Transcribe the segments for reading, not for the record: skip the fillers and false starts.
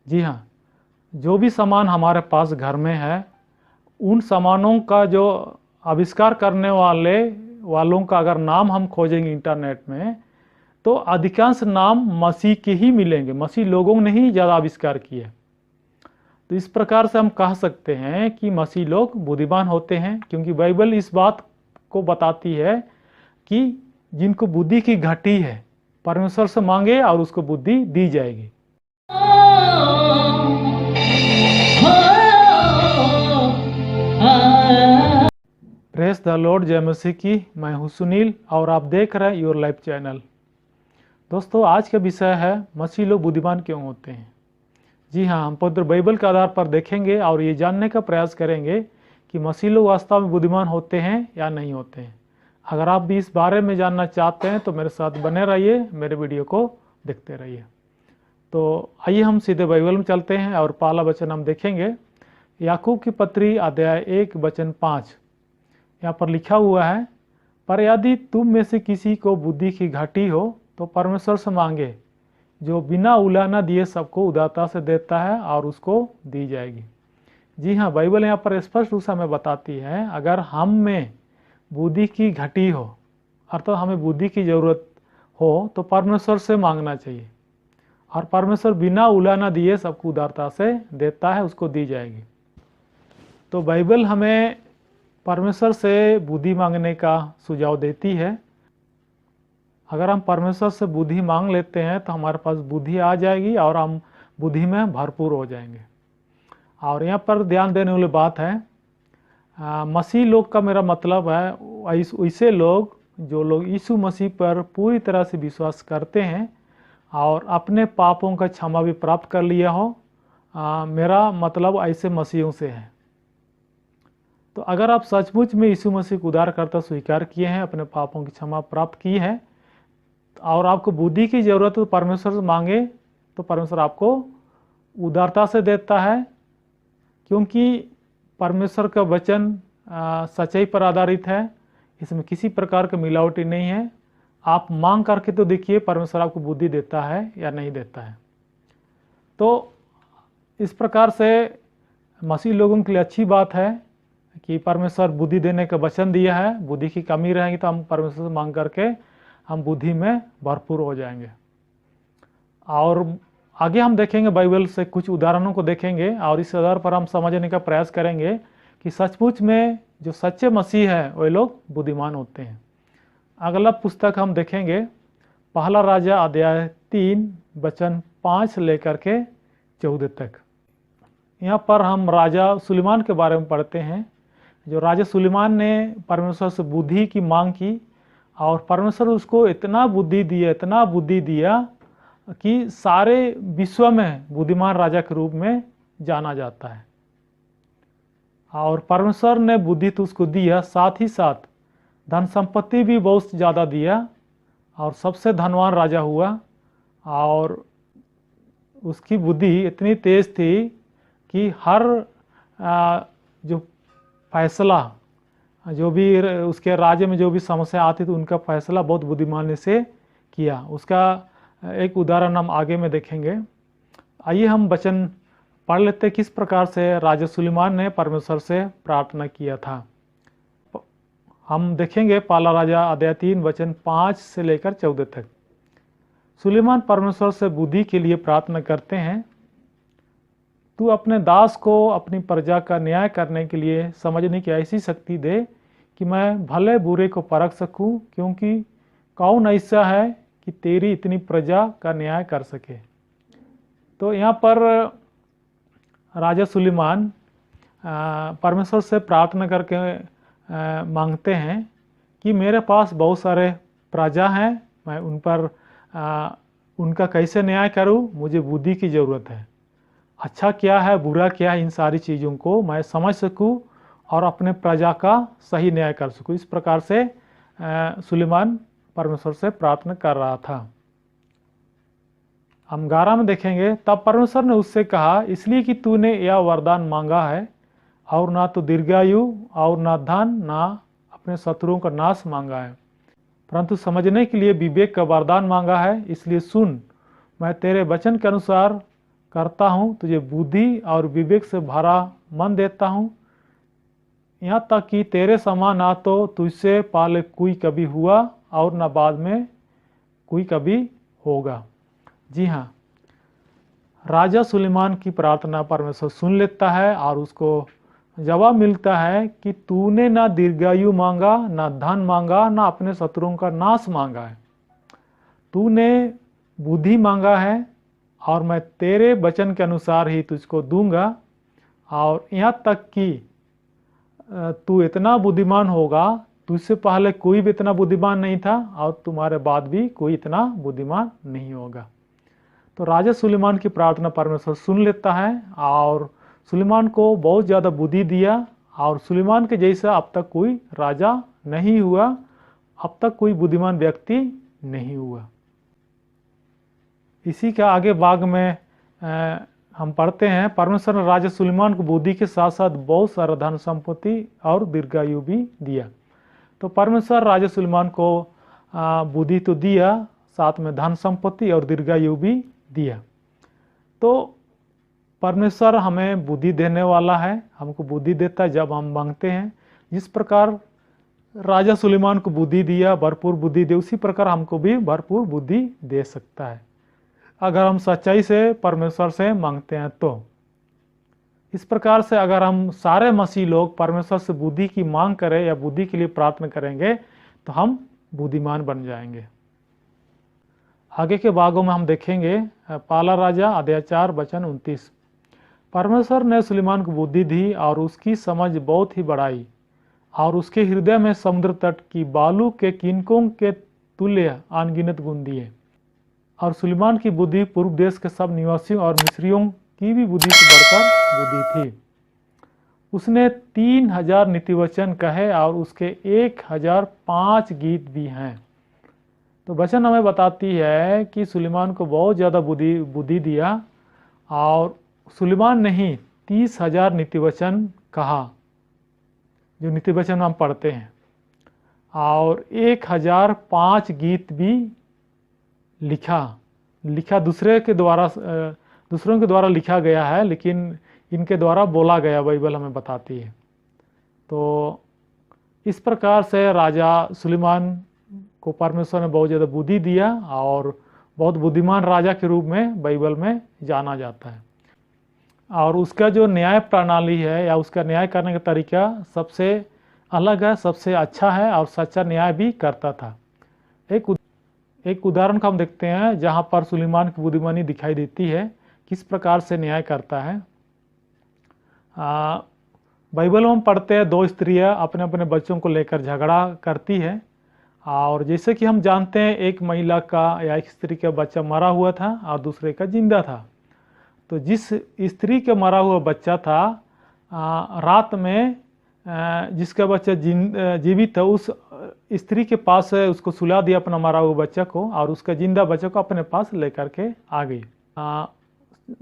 जी हाँ, जो भी सामान हमारे पास घर में है, उन सामानों का जो आविष्कार करने वालों का अगर नाम हम खोजेंगे इंटरनेट में, तो अधिकांश नाम मसीह के ही मिलेंगे। मसीह लोगों ने ही ज़्यादा आविष्कार किए। तो इस प्रकार से हम कह सकते हैं कि मसीह लोग बुद्धिमान होते हैं, क्योंकि बाइबल इस बात को बताती है कि जिनको बुद्धि की घटी है, परमेश्वर से मांगे और उसको बुद्धि दी जाएगी। प्रेस द लॉर्ड, जय मसीह की। मैं हूं सुनील और आप देख रहे हैं योर लाइफ चैनल। दोस्तों, आज का विषय है मसीह लोग बुद्धिमान क्यों होते हैं। जी हाँ, हम पवित्र बाइबल के आधार पर देखेंगे और ये जानने का प्रयास करेंगे कि मसीह लोग वास्तव में बुद्धिमान होते हैं या नहीं होते हैं। अगर आप भी इस बारे में जानना चाहते हैं तो मेरे साथ बने रहिए, मेरे वीडियो को देखते रहिए। तो आइए हम सीधे बाइबल में चलते हैं और पहला वचन हम देखेंगे, याकूब की पत्री अध्याय 1 वचन 5। यहाँ पर लिखा हुआ है, पर यदि तुम में से किसी को बुद्धि की घटी हो तो परमेश्वर से मांगे, जो बिना उलाहना दिए सबको उदारता से देता है और उसको दी जाएगी। जी हाँ, बाइबल यहाँ पर स्पष्ट रूप से हमें बताती है, अगर हम में बुद्धि की घटी हो, अर्थात हमें बुद्धि की जरूरत हो, तो परमेश्वर से मांगना चाहिए और परमेश्वर बिना उलाहना दिए सबको उदारता से देता है, उसको दी जाएगी। तो बाइबल हमें परमेश्वर से बुद्धि मांगने का सुझाव देती है। अगर हम परमेश्वर से बुद्धि मांग लेते हैं तो हमारे पास बुद्धि आ जाएगी और हम बुद्धि में भरपूर हो जाएंगे। और यहाँ पर ध्यान देने वाली बात है, मसीह लोग का मेरा मतलब है वैसे लोग जो लोग यीशु मसीह पर पूरी तरह से विश्वास करते हैं और अपने पापों का क्षमा भी प्राप्त कर लिया हो। मेरा मतलब ऐसे मसीहों से है। तो अगर आप सचमुच में यीशु मसीह को उद्धारकर्ता स्वीकार किए हैं, अपने पापों की क्षमा प्राप्त की है और आपको बुद्धि की जरूरत है, तो परमेश्वर से मांगे तो परमेश्वर आपको उदारता से देता है, क्योंकि परमेश्वर का वचन सच्चाई पर आधारित है। इसमें किसी प्रकार का मिलावटी नहीं है। आप मांग करके तो देखिए परमेश्वर आपको बुद्धि देता है या नहीं देता है। तो इस प्रकार से मसीह लोगों के लिए अच्छी बात है कि परमेश्वर बुद्धि देने का वचन दिया है। बुद्धि की कमी रहेगी तो हम परमेश्वर से मांग करके हम बुद्धि में भरपूर हो जाएंगे। और आगे हम देखेंगे, बाइबल से कुछ उदाहरणों को देखेंगे और इस आधार पर हम समझने का प्रयास करेंगे कि सचमुच में जो सच्चे मसीह है वे लोग बुद्धिमान होते हैं। अगला पुस्तक हम देखेंगे, पहला राजा अध्याय 3 वचन 5 लेकर के 14 तक। यहाँ पर हम राजा सुलेमान के बारे में पढ़ते हैं। जो राजा सुलेमान ने परमेश्वर से बुद्धि की मांग की और परमेश्वर उसको इतना बुद्धि दिया कि सारे विश्व में बुद्धिमान राजा के रूप में जाना जाता है। और परमेश्वर ने बुद्धि तो उसको दिया, साथ ही साथ धन संपत्ति भी बहुत ज़्यादा दिया और सबसे धनवान राजा हुआ। और उसकी बुद्धि इतनी तेज थी कि हर जो फैसला, जो भी उसके राज्य में जो भी समस्या आती थी, उनका फैसला बहुत बुद्धिमानी से किया। उसका एक उदाहरण हम आगे में देखेंगे। आइए हम वचन पढ़ लेते हैं, किस प्रकार से राजा सुलेमान ने परमेश्वर से प्रार्थना किया था। हम देखेंगे पहला राजा अध्याय 3 वचन 5 से लेकर 14 तक। सुलेमान परमेश्वर से बुद्धि के लिए प्रार्थना करते हैं, तू अपने दास को अपनी प्रजा का न्याय करने के लिए समझने की ऐसी शक्ति दे कि मैं भले बुरे को परख सकूं, क्योंकि कौन ऐसा है कि तेरी इतनी प्रजा का न्याय कर सके। तो यहाँ पर राजा सुलेमान परमेश्वर से प्रार्थना करके मांगते हैं कि मेरे पास बहुत सारे प्रजा हैं, मैं उन पर उनका कैसे न्याय करूं, मुझे बुद्धि की ज़रूरत है। अच्छा क्या है, बुरा क्या है, इन सारी चीज़ों को मैं समझ सकूं और अपने प्रजा का सही न्याय कर सकूं। इस प्रकार से सुलेमान परमेश्वर से प्रार्थना कर रहा था। हम 11 में देखेंगे, तब परमेश्वर ने उससे कहा, इसलिए कि तूने यह वरदान मांगा है और ना तो दीर्घायु और ना धन, ना अपने शत्रुओं का नाश मांगा है, परंतु समझने के लिए विवेक का वरदान मांगा है। इसलिए सुन, मैं तेरे वचन के अनुसार करता हूँ, तुझे बुद्धि और विवेक से भरा मन देता हूँ, यहाँ तक कि तेरे समान ना तो तुझसे पहले कोई कभी हुआ और न बाद में कोई कभी होगा। जी हाँ, राजा सुलेमान की प्रार्थना परमेश्वर सुन लेता है और उसको जवाब मिलता है कि तूने ना दीर्घायु मांगा, ना धन मांगा, ना अपने शत्रुओं का नाश मांगा है, तूने बुद्धि मांगा है और मैं तेरे वचन के अनुसार ही तुझको दूंगा। और यहाँ तक कि तू इतना बुद्धिमान होगा, तुझसे पहले कोई भी इतना बुद्धिमान नहीं था और तुम्हारे बाद भी कोई इतना बुद्धिमान नहीं होगा। तो राजा सुलेमान की प्रार्थना परमेश्वर सुन लेता है और सुलेमान को बहुत ज़्यादा बुद्धि दिया और सुलेमान के जैसा अब तक कोई राजा नहीं हुआ, अब तक कोई बुद्धिमान व्यक्ति नहीं हुआ। इसी के आगे भाग में हम पढ़ते हैं, परमेश्वर ने राजा सुलेमान को बुद्धि के साथ साथ बहुत सारा धन संपत्ति और दीर्घायु भी दिया। तो परमेश्वर राजा सुलेमान को बुद्धि तो दिया, साथ में धन संपत्ति और दीर्घायु भी दिया। तो परमेश्वर हमें बुद्धि देने वाला है, हमको बुद्धि देता है जब हम मांगते हैं। जिस प्रकार राजा सुलेमान को बुद्धि दिया, भरपूर बुद्धि दे, उसी प्रकार हमको भी भरपूर बुद्धि दे सकता है अगर हम सच्चाई से परमेश्वर से मांगते हैं। तो इस प्रकार से अगर हम सारे मसीह लोग परमेश्वर से बुद्धि की मांग करें या बुद्धि के लिए प्रार्थना करेंगे तो हम बुद्धिमान बन जाएंगे। आगे के भागों में हम देखेंगे, पहला राजा अध्याय 4 वचन 29। परमेश्वर ने सुलेमान को बुद्धि दी और उसकी समझ बहुत ही बढ़ाई और उसके हृदय में समुद्र तट की बालू के किनकों के तुल्य अनगिनत गुण दिए। और सुलेमान की बुद्धि पूर्व देश के सब निवासियों और मिस्रियों की भी बुद्धि से बढ़कर बुद्धि थी। उसने 3000 नीतिवचन कहे और उसके 1005 गीत भी हैं। तो वचन हमें बताती है कि सुलेमान को बहुत ज़्यादा बुद्धि दिया और सुलेमान ने ही 30,000 नीतिवचन कहा, जो नीतिवचन हम पढ़ते हैं, और 1005 गीत भी लिखा दूसरों के द्वारा लिखा गया है, लेकिन इनके द्वारा बोला गया बाइबल हमें बताती है। तो इस प्रकार से राजा सुलेमान को परमेश्वर ने बहुत ज़्यादा बुद्धि दिया और बहुत बुद्धिमान राजा के रूप में बाइबल में जाना जाता है। और उसका जो न्याय प्रणाली है या उसका न्याय करने का तरीका सबसे अलग है, सबसे अच्छा है और सच्चा न्याय भी करता था। एक उदाहरण को हम देखते हैं जहाँ पर सुलेमान की बुद्धिमानी दिखाई देती है, किस प्रकार से न्याय करता है। बाइबल में हम पढ़ते हैं 2 स्त्रियां अपने अपने बच्चों को लेकर झगड़ा करती है और जैसे कि हम जानते हैं एक महिला का या एक स्त्री का बच्चा मरा हुआ था और दूसरे का जिंदा था। तो जिस स्त्री का मरा हुआ बच्चा था, रात में जिसका बच्चा जीवित था उस स्त्री के पास उसको सुला दिया अपना मरा हुआ बच्चा को और उसका जिंदा बच्चा को अपने पास लेकर के आ गई।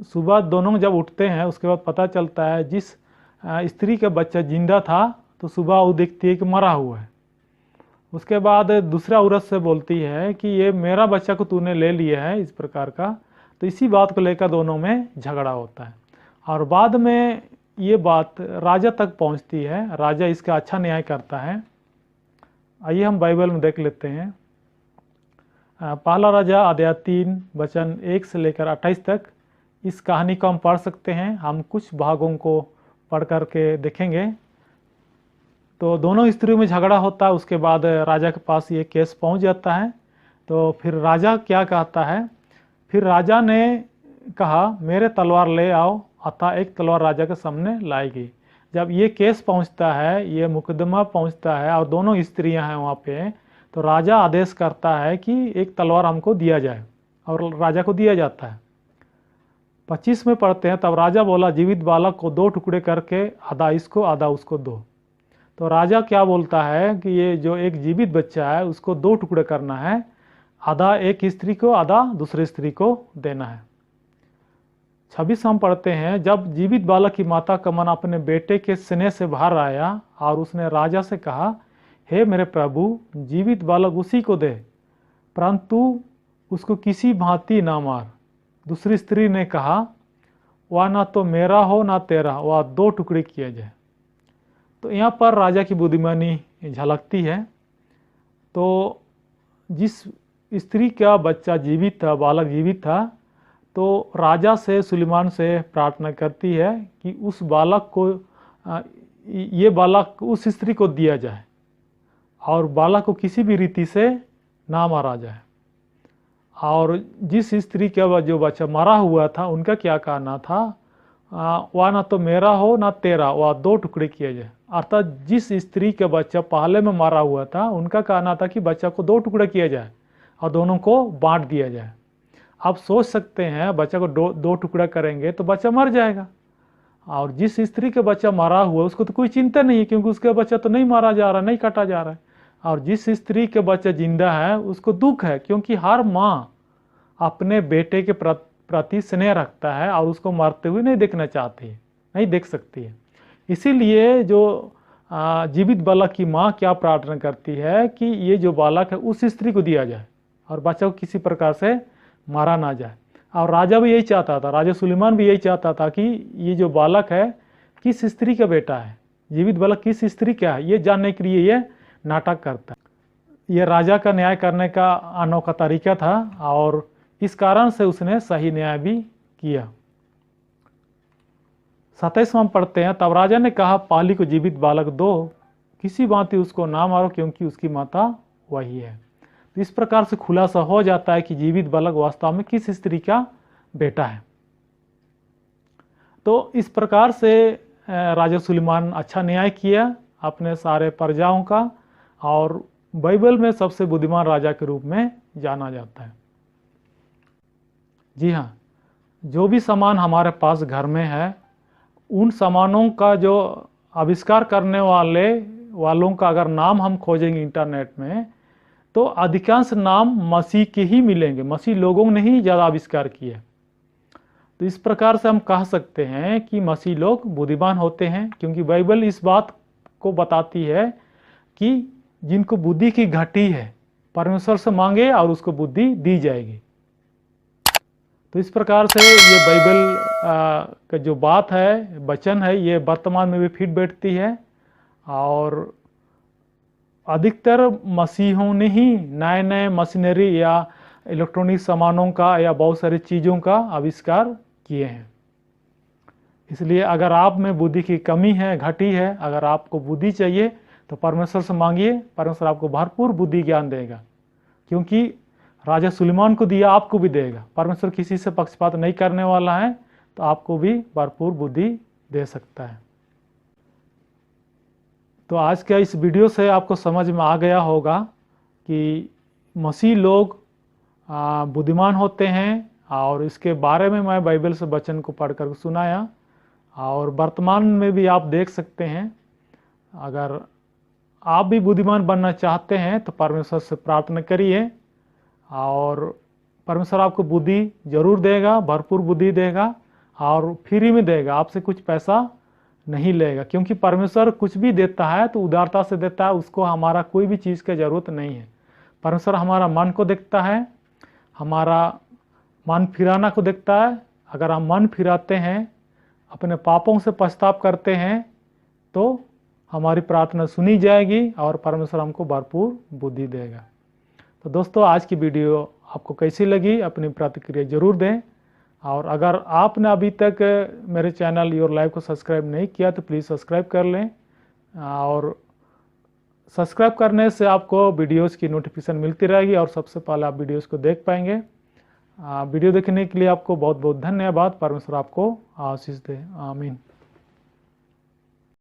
सुबह दोनों जब उठते हैं उसके बाद पता चलता है जिस स्त्री का बच्चा जिंदा था तो सुबह वो देखती है कि मरा हुआ है। उसके बाद दूसरा औरत से बोलती है कि ये मेरा बच्चा को तूने ले लिया है, इस प्रकार का। तो इसी बात को लेकर दोनों में झगड़ा होता है और बाद में ये बात राजा तक पहुंचती है। राजा इसका अच्छा न्याय करता है। आइए हम बाइबल में देख लेते हैं। पहला राजा अध्याय 3 वचन 1 से लेकर 28 तक इस कहानी को हम पढ़ सकते हैं। हम कुछ भागों को पढ़ करके देखेंगे। तो दोनों स्त्रियों में झगड़ा होता है, उसके बाद राजा के पास ये केस पहुंच जाता है। तो फिर राजा क्या कहता है, फिर राजा ने कहा मेरे तलवार ले आओ, अतः एक तलवार राजा के सामने लाई गई। जब ये केस पहुंचता है, ये मुकदमा पहुंचता है और दोनों स्त्रियां हैं वहाँ पे, तो राजा आदेश करता है कि एक तलवार हमको दिया जाए और राजा को दिया जाता है। 25 में पढ़ते हैं, तब राजा बोला जीवित बालक को 2 टुकड़े करके आधा इसको आधा उसको दो। तो राजा क्या बोलता है कि ये जो एक जीवित बच्चा है उसको 2 टुकड़े करना है, आधा एक स्त्री को आधा दूसरी स्त्री को देना है। 26 हम पढ़ते हैं, जब जीवित बालक की माता का मन अपने बेटे के स्नेह से बाहर आया और उसने राजा से कहा हे मेरे प्रभु, जीवित बालक उसी को दे, परंतु उसको किसी भांति ना मार। दूसरी स्त्री ने कहा वह ना तो मेरा हो ना तेरा, वह 2 टुकड़े किया जाए। तो यहाँ पर राजा की बुद्धिमानी झलकती है। तो जिस स्त्री का बच्चा जीवित था, बालक जीवित था, तो राजा से, सुलेमान से प्रार्थना करती है कि उस बालक को, ये बालक उस स्त्री को दिया जाए और बालक को किसी भी रीति से ना मारा जाए। और जिस स्त्री का जो बच्चा मरा हुआ था, उनका क्या कहना था, वह ना तो मेरा हो ना तेरा, वह 2 टुकड़े किए जाए। अर्थात जिस स्त्री का बच्चा पहले में मरा हुआ था, उनका कहना था कि बच्चा को 2 टुकड़े किया जाए और दोनों को बांट दिया जाए। आप सोच सकते हैं, बच्चा को दो टुकड़ा करेंगे तो बच्चा मर जाएगा, और जिस स्त्री का बच्चा मरा हुआ उसको तो कोई चिंता नहीं है, क्योंकि उसका बच्चा तो नहीं मारा जा रहा, नहीं काटा जा रहा है। और जिस स्त्री का बच्चा जिंदा है उसको दुख है, क्योंकि हर माँ अपने बेटे के प्रति स्नेह रखता है और उसको मरते हुए नहीं देखना चाहती है, नहीं देख सकती है। इसीलिए जो जीवित बालक की माँ क्या प्रार्थना करती है कि ये जो बालक है उस स्त्री को दिया जाए और बच्चा को किसी प्रकार से मारा ना जाए। और राजा भी यही चाहता था, राजा सुलेमान भी यही चाहता था कि ये जो बालक है किस स्त्री का बेटा है, जीवित बालक किस स्त्री का है, ये जानने के लिए ये नाटक करता है। ये राजा का न्याय करने का अनोखा तरीका था और इस कारण से उसने सही न्याय भी किया। 27वां पढ़ते हैं, तब राजा ने कहा, पाली को जीवित बालक दो, किसी भांति उसको ना मारो, क्योंकि उसकी माता वही है। तो इस प्रकार से खुलासा हो जाता है कि जीवित बालक वास्तव में किस स्त्री का बेटा है। तो इस प्रकार से राजा सुलेमान अच्छा न्याय किया अपने सारे प्रजाओं का, और बाइबल में सबसे बुद्धिमान राजा के रूप में जाना जाता है। जी हाँ, जो भी सामान हमारे पास घर में है, उन सामानों का जो आविष्कार करने वालों का अगर नाम हम खोजेंगे इंटरनेट में, तो अधिकांश नाम मसीह के ही मिलेंगे, मसीह लोगों ने ही ज़्यादा आविष्कार किए। तो इस प्रकार से हम कह सकते हैं कि मसीह लोग बुद्धिमान होते हैं, क्योंकि बाइबल इस बात को बताती है कि जिनको बुद्धि की घटी है, परमेश्वर से मांगे और उसको बुद्धि दी जाएगी। तो इस प्रकार से ये बाइबल का जो बात है, वचन है, ये वर्तमान में भी फिट बैठती है। और अधिकतर मसीहों ने ही नए नए मशीनरी या इलेक्ट्रॉनिक सामानों का या बहुत सारी चीज़ों का आविष्कार किए हैं। इसलिए अगर आप में बुद्धि की कमी है, घटी है, अगर आपको बुद्धि चाहिए तो परमेश्वर से मांगिए, परमेश्वर आपको भरपूर बुद्धि ज्ञान देगा, क्योंकि राजा सुलेमान को दिया, आपको भी देगा। परमेश्वर किसी से पक्षपात नहीं करने वाला है, तो आपको भी भरपूर बुद्धि दे सकता है। तो आज का इस वीडियो से आपको समझ में आ गया होगा कि मसीह लोग बुद्धिमान होते हैं, और इसके बारे में मैं बाइबल से वचन को पढ़कर सुनाया। और वर्तमान में भी आप देख सकते हैं, अगर आप भी बुद्धिमान बनना चाहते हैं तो परमेश्वर से प्रार्थना करिए, और परमेश्वर आपको बुद्धि जरूर देगा, भरपूर बुद्धि देगा, और फ्री में देगा, आपसे कुछ पैसा नहीं लेगा। क्योंकि परमेश्वर कुछ भी देता है तो उदारता से देता है, उसको हमारा कोई भी चीज़ की ज़रूरत नहीं है। परमेश्वर हमारा मन को देखता है, हमारा मन फिराना को देखता है। अगर हम मन फिराते हैं, अपने पापों से पछताव करते हैं, तो हमारी प्रार्थना सुनी जाएगी और परमेश्वर हमको भरपूर बुद्धि देगा। तो दोस्तों, आज की वीडियो आपको कैसी लगी, अपनी प्रतिक्रिया जरूर दें। और अगर आपने अभी तक मेरे चैनल योर लाइफ को सब्सक्राइब नहीं किया तो प्लीज़ सब्सक्राइब कर लें, और सब्सक्राइब करने से आपको वीडियोस की नोटिफिकेशन मिलती रहेगी और सबसे पहले आप वीडियोस को देख पाएंगे। वीडियो देखने के लिए आपको बहुत बहुत धन्यवाद। परमेश्वर आपको आशीष दे। आमीन।